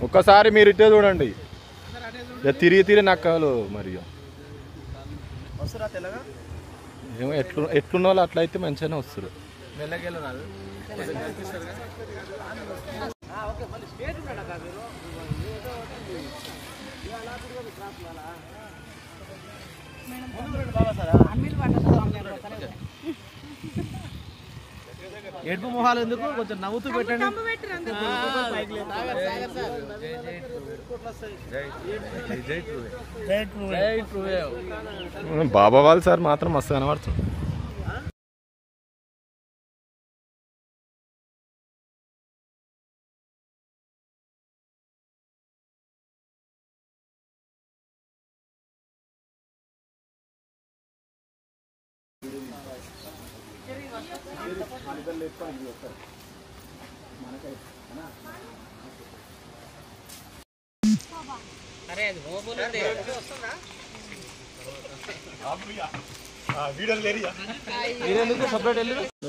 ఒక్కసారి మీరు ఇట్టే చూడండి, తిరిగి నక్కలు మరి ఏమో ఎట్లున్న వాళ్ళు అట్లయితే మంచిగానే వస్తారు. ఏడుపు మొహాలు ఎందుకు, కొంచెం నవ్వుతూ పెట్టండి. బాబా వాళ్ళు సార్ మాత్రం మస్తు కనబడుతుంది.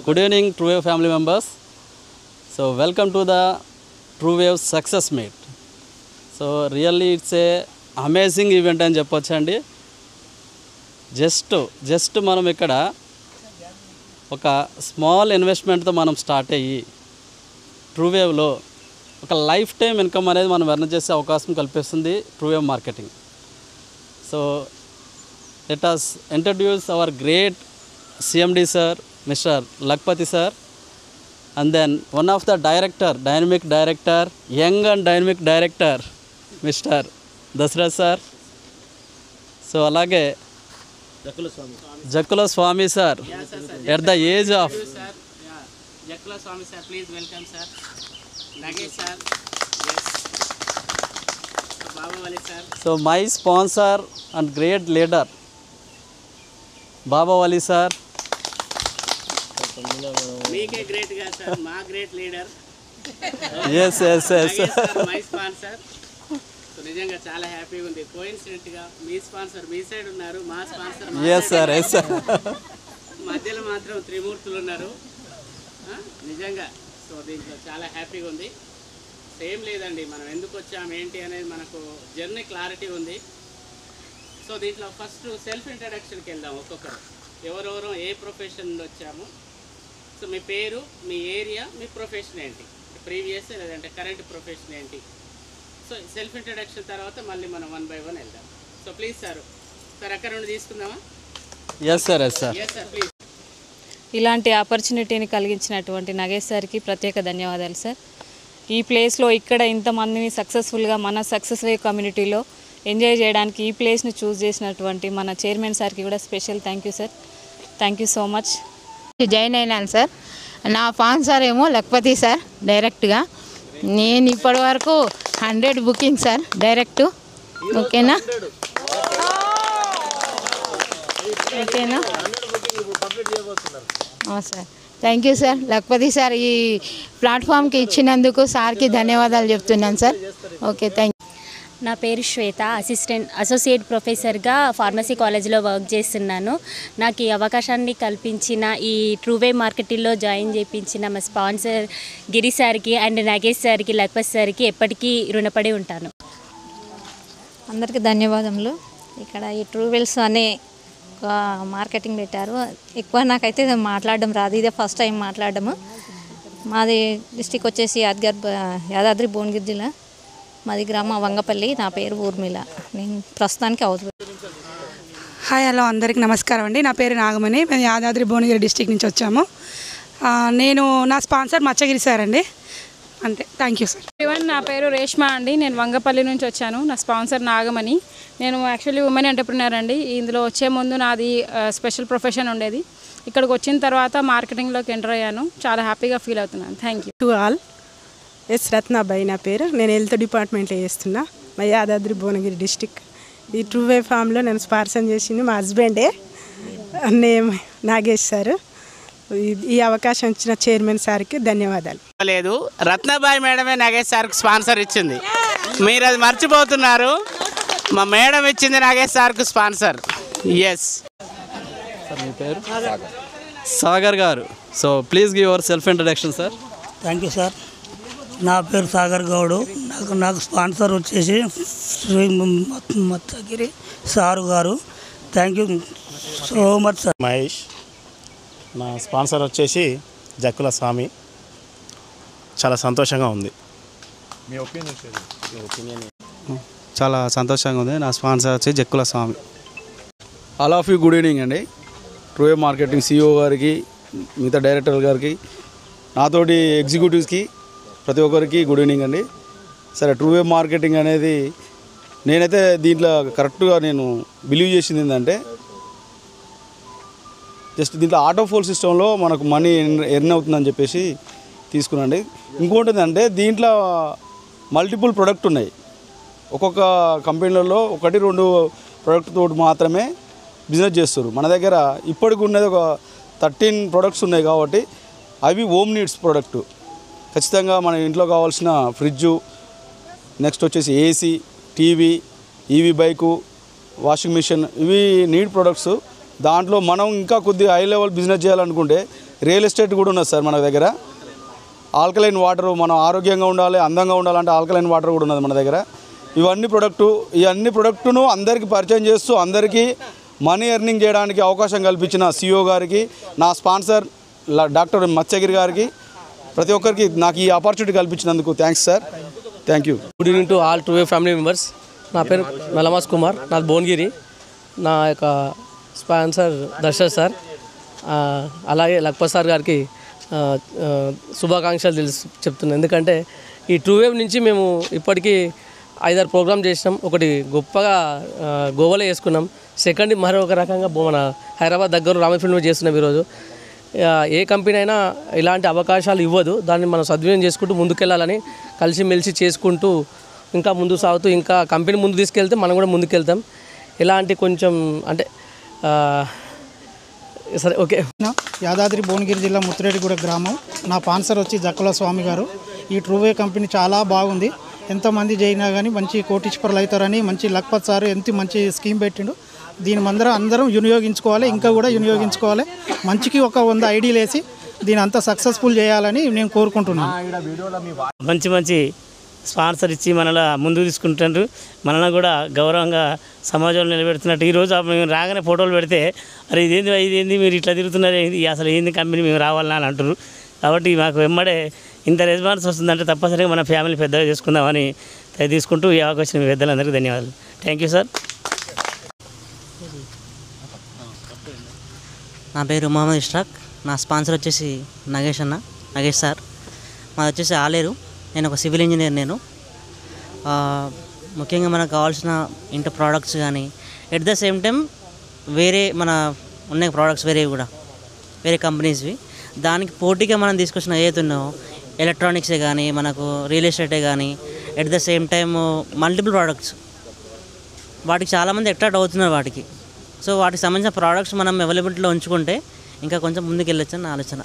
Good evening, TrueWave family members. So welcome to the TrueWave Success Meet. So really it's a amazing event అని చెప్పొచ్చండి. జస్ట్ మనం ఇక్కడ ఒక స్మాల్ ఇన్వెస్ట్మెంట్తో మనం స్టార్ట్ అయ్యి TrueWaveలో ఒక లైఫ్ టైం ఇన్కమ్ అనేది మనం ఎర్న్ చేసే అవకాశం కల్పిస్తుంది TrueWave marketing. So let us introduce our great CMD sir, Mr. Lakpati sir, and then one of the dynamic director, young and dynamic director, Mr. Dasrath sir. So alage Jakula Swami sir, at the age of Jakula Swami sir, please welcome sir. Nagesh sir, yes. Baba Wali sir. So my sponsor and great leader, Baba Wali sir. Meeke great ga sir, ma great leader. Yes. Nagesh sir, my sponsor. So నిజంగా చాలా హ్యాపీగా ఉంది. Coincident గా మీ sponsor మీ side ఉన్నారు, మా sponsor Yes sir. మధ్యలో మాత్రం త్రిమూర్తులు ఉన్నారు. నిజంగా సో దీంట్లో చాలా హ్యాపీగా ఉంది. సేమ్ లేదండి, మనం ఎందుకు వచ్చాం ఏంటి అనేది మనకు జర్నీ క్లారిటీ ఉంది. సో దీంట్లో ఫస్ట్ సెల్ఫ్ ఇంట్రడక్షన్కి వెళ్దాం. ఒక్కొక్కరు ఎవరెవరో ఏ ప్రొఫెషన్ నుండి వచ్చాము. సో మీ పేరు, మీ ఏరియా, మీ ప్రొఫెషన్ ఏంటి, ప్రీవియస్ లేదంటే కరెంట్ ప్రొఫెషన్ ఏంటి. సో సెల్ఫ్ ఇంట్రడక్షన్ తర్వాత మళ్ళీ మనం 1 by 1 వెళ్దాం. సో ప్లీజ్ సార్ అక్కడ నుండి తీసుకుందామా? Yes sir. Yes sir please. ఇలాంటి ఆపర్చునిటీని కలిగించినటువంటి నగేష్ సార్కి ప్రత్యేక ధన్యవాదాలు సార్. ఈ ప్లేస్లో ఇక్కడ ఇంతమందిని సక్సెస్ఫుల్గా మన సక్సెస్ వేవ్ కమ్యూనిటీలో ఎంజాయ్ చేయడానికి ఈ ప్లేస్ని చూస్ చేసినటువంటి మన చైర్మన్ సార్కి కూడా special thank you sir. Thank you so much. Join అయినాను సార్. నా స్పాన్సర్ ఏమో లక్పతి సార్ డైరెక్ట్గా. నేను ఇప్పటి వరకు 100 బుకింగ్ సార్ డైరెక్ట్. ఓకేనా sir. Thank you sir. Lakhpati sir ఈ ప్లాట్ఫామ్కి ఇచ్చినందుకు సార్కి ధన్యవాదాలు చెప్తున్నాను సార్. Okay thank you. నా పేరు శ్వేత, అసోసియేట్ ప్రొఫెసర్గా ఫార్మసీ కాలేజీలో వర్క్ చేస్తున్నాను. నాకు ఈ అవకాశాన్ని కల్పించిన ఈ TrueWave మార్కెటింగ్లో జాయిన్ చేయించిన మా స్పాన్సర్ గిరి సార్కి అండ్ నాగేష్ సార్కి, లక్పతి సార్కి ఎప్పటికీ రుణపడి ఉంటాను. అందరికీ ధన్యవాదములు. ఇక్కడ ఈ TrueWaves అనే ఒక మార్కెటింగ్ పెట్టారు. ఎక్కువ నాకైతే మాట్లాడడం రాదు, ఇదే ఫస్ట్ టైం మాట్లాడము. మాది డిస్టిక్ వచ్చేసి యాదాద్రి భువనగిరి జిల్లా, మాది గ్రామ వంగపల్లి. నా పేరు ఊర్మిళ. నేను ప్రస్తుతానికి హౌస్. హాయ్ హలో అందరికీ నమస్కారం అండి. నా పేరు నాగమణి. మేము యాదాద్రి భువనగిరి డిస్టిక్ నుంచి వచ్చాము. నేను నా స్పాన్సర్ మచ్చగిరి సార్ అండి. అంతే. Thank you sir. నా పేరు రేష్మా అండి. నేను వంగపల్లి నుంచి వచ్చాను. నా స్పాన్సర్ నాగమణి. నేను యాక్చువల్లీ ఉమెన్ ఎంటర్ప్రినర్ అండి. ఇందులో వచ్చే ముందు నాది స్పెషల్ ప్రొఫెషన్ ఉండేది. ఇక్కడికి వచ్చిన తర్వాత మార్కెటింగ్లోకి ఎంటర్ అయ్యాను. చాలా హ్యాపీగా ఫీల్ అవుతున్నాను. Thank you. To all. S Ratnabai నా పేరు. నేను హెల్త్ డిపార్ట్మెంట్లో చేస్తున్నా, మా యాదాద్రి భువనగిరి డిస్టిక్. ఈ TrueWave ఫామ్లో నేను స్పాన్సర్ చేసింది మా హస్బెండే, నేమ్ నాగేష్ సార్. ఈ అవకాశం ఇచ్చిన చైర్మన్ సార్కి ధన్యవాదాలు. లేదు, రత్నాబాయి మేడమే నాగేష్ సార్కి స్పాన్సర్ ఇచ్చింది. మీరు అది మర్చిపోతున్నారు. మా మేడం ఇచ్చింది నాగేష్ సార్కు స్పాన్సర్. ఎస్ సార్ మీ పేరు? సాగర్ గారు. So please give your self introduction sir. Thank you sir. నా పేరు సాగర్ గౌడు. నాకు స్పాన్సర్ వచ్చేసి శ్రీ మచ్చగిరి సారు గారు. Thank you so much sir. Mahesh. నా స్పాన్సర్ వచ్చేసి జక్కుల స్వామి. చాలా సంతోషంగా ఉంది. మీ ఒపీనియన్ చాలా సంతోషంగా ఉంది. నా స్పాన్సర్ వచ్చి Jakkula Swamy. All of you good evening అండి. ట్రూవే మార్కెటింగ్ CEO గారికి, మిగతా డైరెక్టర్ గారికి, నాతోటి ఎగ్జిక్యూటివ్స్కి, ప్రతి ఒక్కరికి గుడ్ ఈవినింగ్ అండి. సరే, ట్రూవే మార్కెటింగ్ అనేది నేనైతే దీంట్లో కరెక్ట్గా నేను బిలీవ్ చేసింది ఏంటంటే, జస్ట్ దీంట్లో ఆటో ఫోల్ సిస్టంలో మనకు మనీ ఎర్న్ అవుతుందని చెప్పేసి తీసుకున్నాండి. ఇంకోటి ఏంటంటే దీంట్లో మల్టిపుల్ ప్రొడక్ట్ ఉన్నాయి. ఒక్కొక్క కంపెనీలలో 1-2 ప్రొడక్ట్ తోటి మాత్రమే బిజినెస్ చేస్తారు. మన దగ్గర ఇప్పటికి ఉన్నది ఒక 13 ప్రొడక్ట్స్ ఉన్నాయి కాబట్టి అవి హోమ్ నీడ్స్ ప్రొడక్ట్. ఖచ్చితంగా మన ఇంట్లో కావాల్సిన ఫ్రిడ్జు, నెక్స్ట్ వచ్చేసి AC, TV, EV bike, washing machine, ఇవి నీడ్ ప్రొడక్ట్స్. దాంట్లో మనం ఇంకా కొద్దిగా హై లెవెల్ బిజినెస్ చేయాలనుకుంటే రియల్ ఎస్టేట్ కూడా ఉన్నది సార్ మన దగ్గర. ఆల్కలైన్ వాటర్, మనం ఆరోగ్యంగా ఉండాలి, అందంగా ఉండాలంటే ఆల్కలైన్ వాటర్ కూడా ఉన్నది మన దగ్గర. ఈ అన్ని ప్రొడక్టును అందరికీ పరిచయం చేస్తూ అందరికీ మనీ ఎర్నింగ్ చేయడానికి అవకాశం కల్పించిన CEO గారికి, నా స్పాన్సర్ డాక్టర్ మత్స్యగిరి గారికి, ప్రతి ఒక్కరికి నాకు ఈ ఆపర్చునిటీ కల్పించినందుకు thanks sir. Thank you. Good evening to all TrueWave family members. నా పేరు నలమాస్ కుమార్, నాది భువనగిరి. నా యొక్క స్పాన్సర్ దర్శన్ సార్, అలాగే లక్పత్ సార్ గారికి శుభాకాంక్షలు చెప్తున్నాను. ఎందుకంటే ఈ ట్రూవేవ్ నుంచి మేము ఇప్పటికీ 5-6 ప్రోగ్రామ్ చేసినాం. ఒకటి గొప్పగా గోవాలో వేసుకున్నాం. సెకండ్ మరొక రకంగా మన హైదరాబాద్ దగ్గర రామఫిల్మ్ చేస్తున్నాం. ఈరోజు ఏ కంపెనీ అయినా ఇలాంటి అవకాశాలు ఇవ్వదు. దాన్ని మనం సద్వినియోగం చేసుకుంటూ ముందుకెళ్ళాలని కలిసిమెలిసి చేసుకుంటూ ఇంకా ముందుకు సాగుతూ ఇంకా కంపెనీ ముందు తీసుకెళ్తే మనం కూడా ముందుకెళ్తాం. ఇలాంటి కొంచెం అంటే సరే ఓకే. యాదాద్రి భువనగిరి జిల్లా ముత్తిరెడ్డిగూడ గ్రామం. నా స్పాన్సర్ వచ్చి జక్కుల స్వామి గారు. ఈ ట్రూవే కంపెనీ చాలా బాగుంది. ఎంతమంది చేయినా కానీ మంచి కోటీశ్వరులు అవుతారని మంచి లక్పత్ సార్ ఎంత మంచి స్కీమ్ పెట్టిండు. దీని అందరం వినియోగించుకోవాలి, ఇంకా కూడా వినియోగించుకోవాలి. మంచికి ఒక 100 ఐడియాలు వేసి దీని అంతా సక్సెస్ఫుల్ చేయాలని నేను కోరుకుంటున్నాను. మంచి స్పాన్సర్ ఇచ్చి మనలా ముందుకు తీసుకుంటున్నారు. మనల్ని కూడా గౌరవంగా సమాజంలో నిలబెడుతున్నట్టు. ఈరోజు మేము రాగానే ఫోటోలు పెడితే అరే ఇదేంది మీరు ఇట్లా తిరుగుతున్నారు, అసలు ఏంది కంపెనీ మేము రావాలని అని అంటారు. కాబట్టి మాకు వెంబడే ఇంత రెస్పాన్స్ వస్తుందంటే తప్పనిసరిగా మన ఫ్యామిలీ పెద్దగా చేసుకుందామని తీసుకుంటూ ఈ అవకాశం మీ పెద్దలందరికీ ధన్యవాదాలు. Thank you sir. నా పేరు మొహమ్మద్ ఇష్రాక్. నా స్పాన్సర్ వచ్చేసి నగేష్ సార్. మాది వచ్చేసి ఆలేరు. నేను ఒక సివిల్ ఇంజనీర్. ముఖ్యంగా మనకు కావాల్సిన ఇంటి ప్రోడక్ట్స్ కానీ ఎట్ ద సేమ్ టైం వేరే మన ఉన్నాయి ప్రోడక్ట్స్ వేరే కంపెనీస్వి, దానికి పోటీగా మనం తీసుకొచ్చిన ఏదైతే ఉన్నాయో ఎలక్ట్రానిక్సే కానీ మనకు రియల్ ఎస్టేటే కానీ at the same time multiple products వాటికి చాలామంది అట్రాక్ట్ అవుతున్నారు వాటికి. సో వాటికి సంబంధించిన ప్రోడక్ట్స్ మనం అవైలబిలిటీలో ఉంచుకుంటే ఇంకా కొంచెం ముందుకు వెళ్ళొచ్చని నా ఆలోచన.